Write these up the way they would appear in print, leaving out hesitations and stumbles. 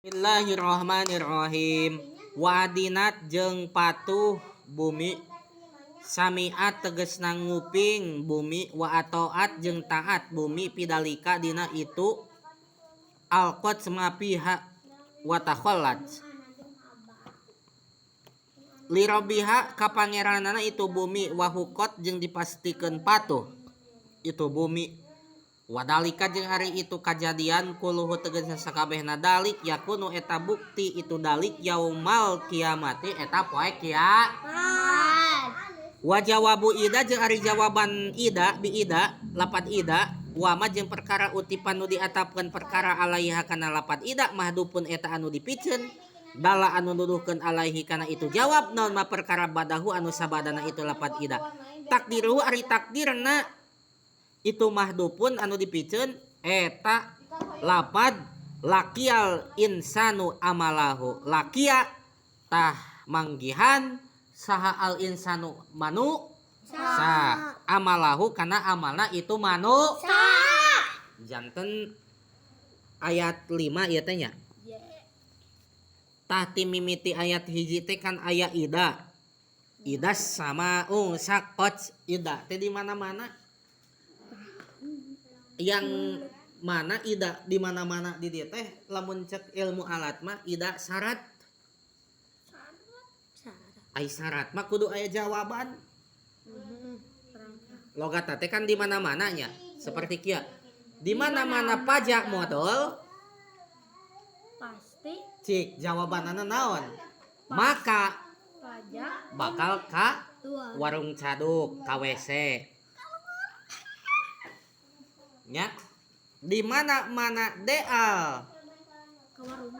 Bismillahirrahmanirrahim. Wadinat jeung patuh bumi, samiat tegesna nguping bumi, wa atoat jeung taat bumi, pidalika dina itu, alqot semapiha wa takhallat lirabiha ka pangeranana itu bumi, wa hukot jeung dipastikeun patuh itu bumi. Wadalika jeung hari itu kajadian kuluhu tegasna sakabehna dalik yakunu eta bukti itu dalik yaumal kiamati eta poe kiamat. Wa jawabu ida jeung ari jawaban ida bi ida lapad ida wa ma jeung perkara utipan nu diatapkeun perkara alaiha kana lapad ida mahdupun eta anu dipikeun dala anu nuduhkeun alaihi kana itu jawab naon ma perkara badahu anu sabadana itu lapad ida. Takdiru ari takdirna itu mahdupun anu dipikeun eta lapad lakial insanu amalahu, lakia tah manggihan saha al insanu manu sa amalahu kana amalna itu manu sa. Janten ayat 5 ieu teh nya. Tah ti mimiti ayat hiji teh kan aya ida. Ida sama sakot ida teh di mana-mana. Yang mana ida di mana-mana di dieu teh lamun cek ilmu alat mah ida syarat. Ai syarat mah kudu aya jawaban. Logat teh kan di mana-mana nya. Seperti kieu. Di mana-mana pajak modal pasti cik jawabanana naon? Maka pajak bakal ka warung caduk, ka WC. Nya di mana-mana deal ke warung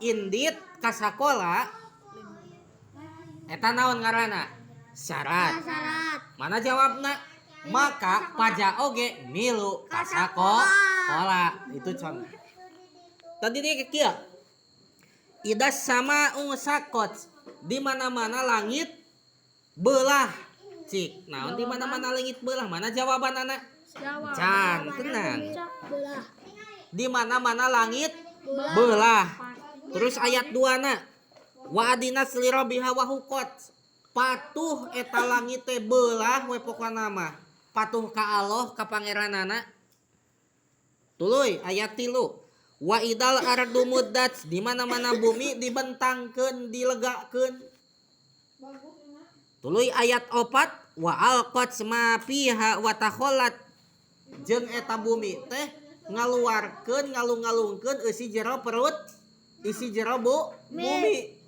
indit ka sakola eta naon ngaranna? Syarat. Mana jawabna? Maka pajak oge milu ka sakola. Itu contoh. Tadi dia kieu. Ida sama sakot di mana-mana langit belah. Cik, naon di mana-mana langit belah? Mana jawaban anak? Can, tenang. Di mana-mana langit belah. Terus ayat 2 na. Wa adinas lirabiha wa hukot. Patuh eta langit teh belah we pokona mah. Patuh ka Allah ka pangeranana. Tuluy ayat 3. Wa idal ardu muddat, di mana-mana bumi dibentangkeun, dilegakeun. Tuluy ayat 4. Wa alqat semapiha wa takhallat, jeung eta bumi teh ngaluarkeun ngalung-ngalungkeun isi jero perut, isi jero bumi.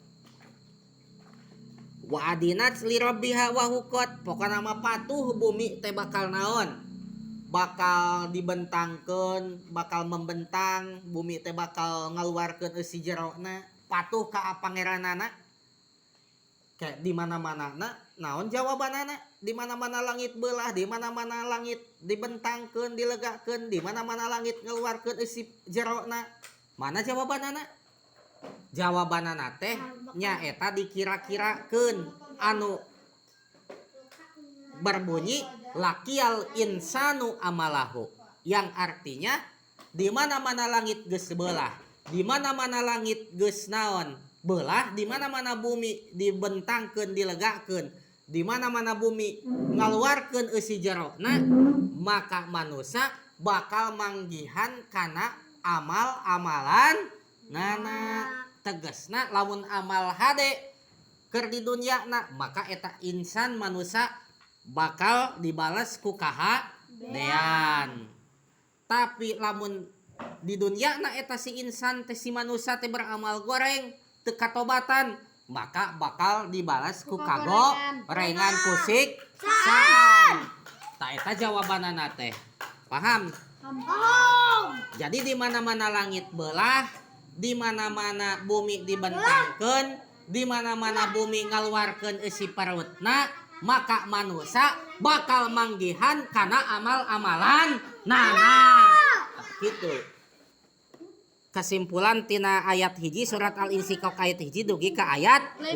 Wa adinat li rabbiha wa hukot, pokona mah patuh bumi teh bakal naon? Bakal dibentangkeun, bakal membentang, bumi teh bakal ngaluarkeun isi jerona, patuh ka pangeranana. Kayak di mana-mana naon jawabanana? Di mana-mana langit belah, di mana-mana langit dibentangkeun, dilegakeun, di mana-mana langit ngeluarkeun isi jerona. Mana jawabanana? Jawabanana teh nya eta dikira-kirakeun anu berbunyi lakial insanu amalahu, yang artinya di mana-mana langit geus belah, di mana-mana langit geus naon? Belah, di mana-mana bumi dibentangkeun, dilegakeun, di mana-mana bumi ngaluarkeun isi jerona, maka manusia bakal manggihan kana amal-amalan nana. Tegasna lamun amal hade keur di dunyana maka eta insan manusia bakal dibalas ku kahadean. Tapi lamun di dunyana eta si insan teh si manusia teh beramal goreng teu katobatan maka bakal dibalas ku kagorengan ku siksaan. Ta eta jawabanana teh. Paham? Jadi di mana-mana langit belah, di mana-mana bumi dibentangkeun, di mana-mana bumi ngaluarkeun isi perutna, maka manusia bakal manggihan kana amal-amalan nana. Gitu. Kesimpulan tina ayat hiji surat Al-Insyiqaq ayat hiji dugi ka ayat 5.